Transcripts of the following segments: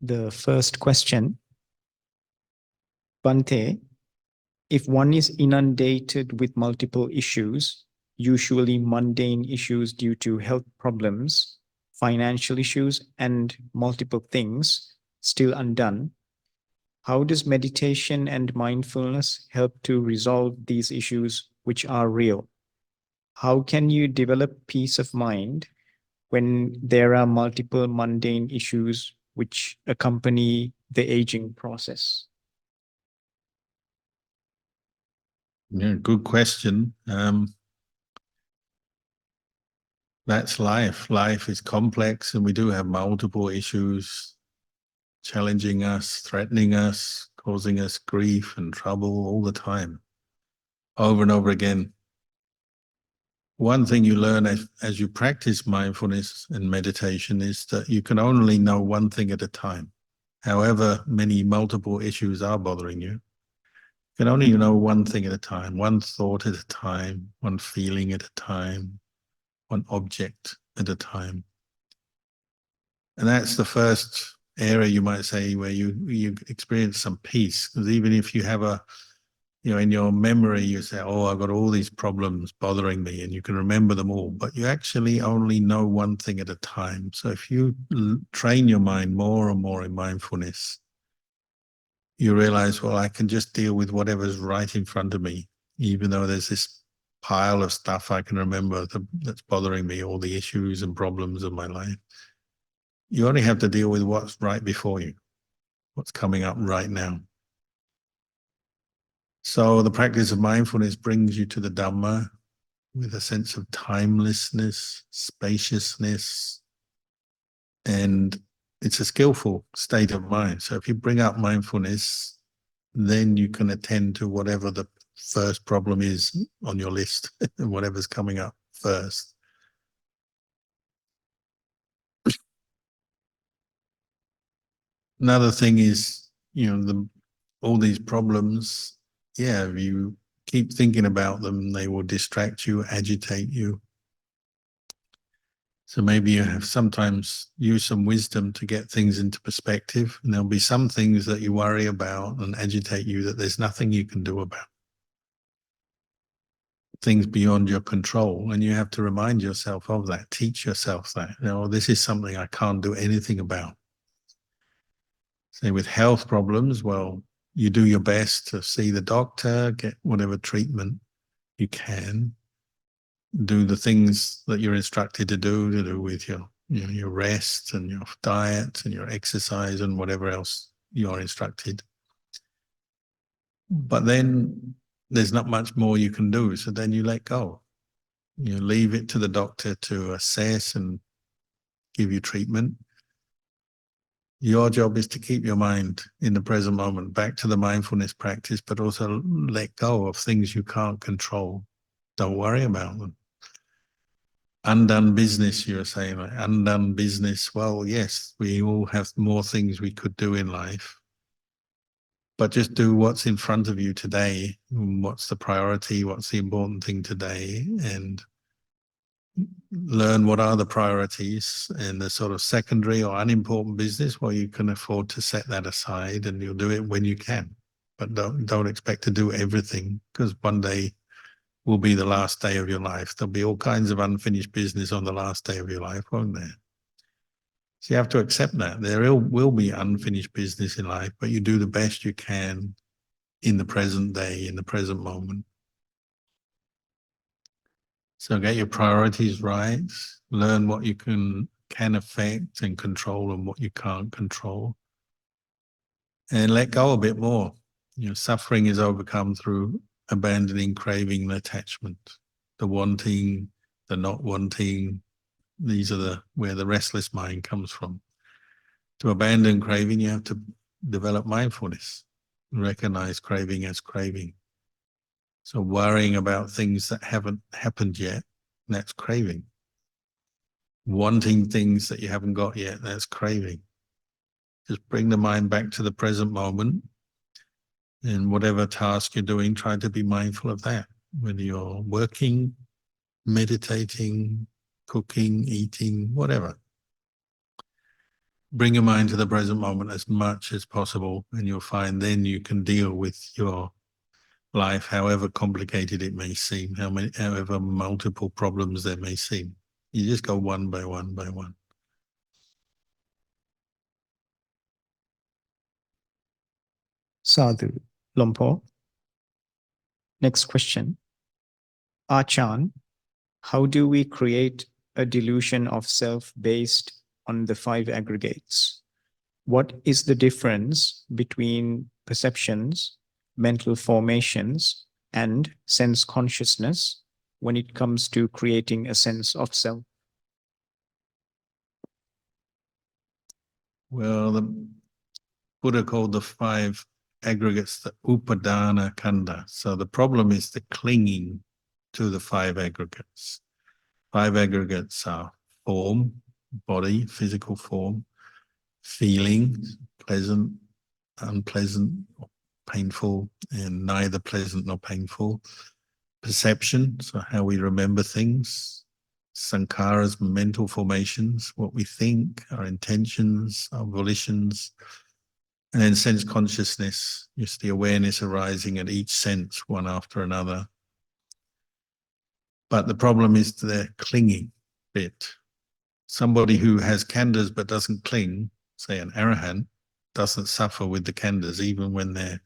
The first question, Bante, if one is inundated with multiple issues, usually mundane issues due to health problems, financial issues, and multiple things still undone, how does meditation and mindfulness help to resolve these issues which are real? How can you develop peace of mind when there are multiple mundane issues which accompany the aging process? Yeah, good question. That's life. Life is complex, and we do have multiple issues challenging us, threatening us, causing us grief and trouble all the time, over and over again. One thing you learn as you practice mindfulness and meditation is that you can only know one thing at a time. However many multiple issues are bothering you, you can only know one thing at a time, one thought at a time, one feeling at a time, one object at a time. And that's the first area, you might say, where you experience some peace. Because even if you have in your memory, you say, oh, I've got all these problems bothering me, and you can remember them all, but you actually only know one thing at a time. So if you train your mind more and more in mindfulness, you realize, well, I can just deal with whatever's right in front of me, even though there's this pile of stuff I can remember that's bothering me, all the issues and problems of my life. You only have to deal with what's right before you, what's coming up right now. So the practice of mindfulness brings you to the Dhamma with a sense of timelessness, spaciousness, and it's a skillful state of mind. So if you bring up mindfulness, then you can attend to whatever the first problem is on your list, whatever's coming up first. Another thing is, all these problems, if you keep thinking about them, they will distract you, agitate you. So maybe you have sometimes use some wisdom to get things into perspective, and there'll be some things that you worry about and agitate you that there's nothing you can do about. Things beyond your control, and you have to remind yourself of that, teach yourself that, this is something I can't do anything about. Say with health problems, well, you do your best to see the doctor, get whatever treatment you can, do the things that you're instructed to do with your rest and your diet and your exercise and whatever else you're instructed. But then there's not much more you can do. So then you let go. You leave it to the doctor to assess and give you treatment. Your job is to keep your mind in the present moment, back to the mindfulness practice, but also let go of things you can't control. Don't worry about them. Undone business, you're saying, like undone business. Well, yes, we all have more things we could do in life, but just do what's in front of you today. What's the priority? What's the important thing today? And learn what are the priorities, and the sort of secondary or unimportant business, well, you can afford to set that aside, and you'll do it when you can. But don't expect to do everything, because one day will be the last day of your life. There'll be all kinds of unfinished business on the last day of your life, won't there? So you have to accept that. There will be unfinished business in life, but you do the best you can in the present day, in the present moment. So get your priorities right, learn what you can affect and control and what you can't control, and let go a bit more. Suffering is overcome through abandoning craving and attachment, the wanting, the not wanting. These are where the restless mind comes from. To abandon craving, you have to develop mindfulness, recognize craving as craving. So worrying about things that haven't happened yet, that's craving. Wanting things that you haven't got yet, that's craving. Just bring the mind back to the present moment, and whatever task you're doing, try to be mindful of that. Whether you're working, meditating, cooking, eating, whatever. bring your mind to the present moment as much as possible, and you'll find then you can deal with your life, however complicated it may seem, however multiple problems there may seem. You just go one by one by one. Sadhu, Lompo. Next question. Ajahn, how do we create a delusion of self based on the five aggregates? What is the difference between perceptions, mental formations, and sense consciousness when it comes to creating a sense of self? Well, the Buddha called the five aggregates the upadana kanda. So the problem is the clinging to the five aggregates. Five aggregates are form, body, physical form, feelings, pleasant, unpleasant, painful, and neither pleasant nor painful. Perception, so how we remember things. Sankharas, mental formations, what we think, our intentions, our volitions. And then sense consciousness, just the awareness arising at each sense, one after another. But the problem is the clinging bit. Somebody who has khandhas but doesn't cling, say an arahant, doesn't suffer with the khandhas even when they're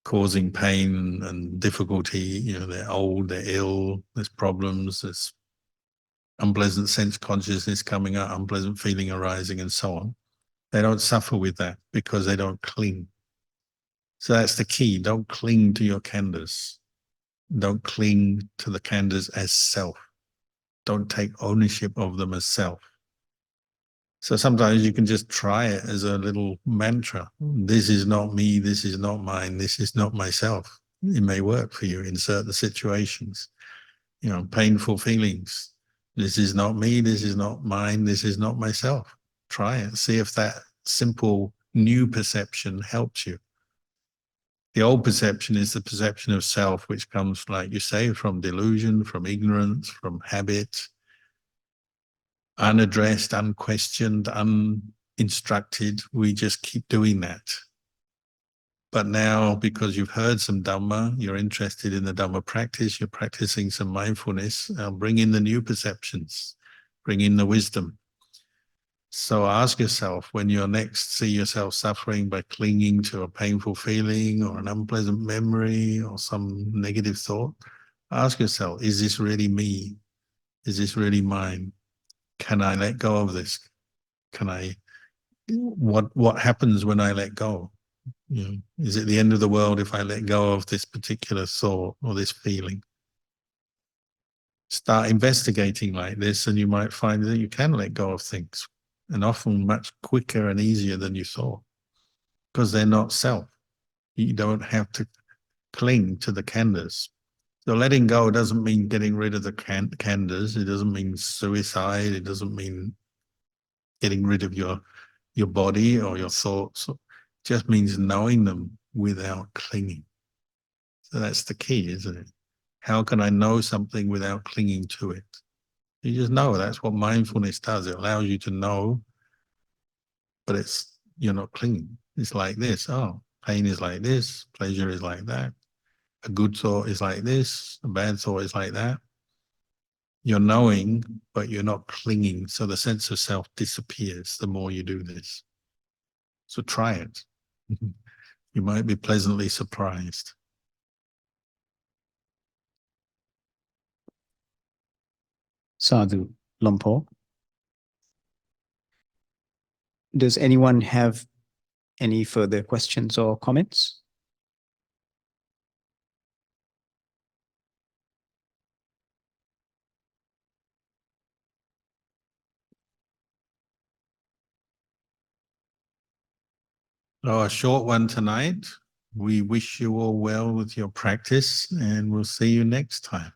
causing pain and difficulty. You know, they're old, they're ill, there's problems, there's unpleasant sense consciousness coming up, unpleasant feeling arising, and so on. They don't suffer with that because they don't cling. So that's the key. Don't cling to your khandhas. Don't cling to the khandhas as self. Don't take ownership of them as self. So sometimes you can just try it as a little mantra. This is not me, this is not mine, this is not myself. It may work for you in certain situations. You know, painful feelings. This is not me, this is not mine, this is not myself. Try it. See if that simple new perception helps you. The old perception is the perception of self, which comes, like you say, from delusion, from ignorance, from habit, unaddressed, unquestioned, uninstructed. We just keep doing that. But now, because you've heard some Dhamma, you're interested in the Dhamma practice, you're practicing some mindfulness, bring in the new perceptions, bring in the wisdom. So ask yourself, when you next see yourself suffering by clinging to a painful feeling or an unpleasant memory or some negative thought, ask yourself, is this really me? Is this really mine? Can I let go of this? What happens when I let go? You know, is it the end of the world if I let go of this particular thought or this feeling? Start investigating like this, and you might find that you can let go of things, and often much quicker and easier than you thought, because they're not self. You don't have to cling to the khandhas. So letting go doesn't mean getting rid of the khandhas. It doesn't mean suicide. It doesn't mean getting rid of your body or your thoughts. It just means knowing them without clinging. So that's the key, isn't it? How can I know something without clinging to it? You just know. That's what mindfulness does. It allows you to know, but you're not clinging. It's like this. Oh, pain is like this. Pleasure is like that. A good thought is like this. A bad thought is like that. You're knowing, but you're not clinging. So the sense of self disappears the more you do this. So try it. You might be pleasantly surprised. Sadhu, Lompo. Does anyone have any further questions or comments? Oh, a short one tonight. We wish you all well with your practice, and we'll see you next time.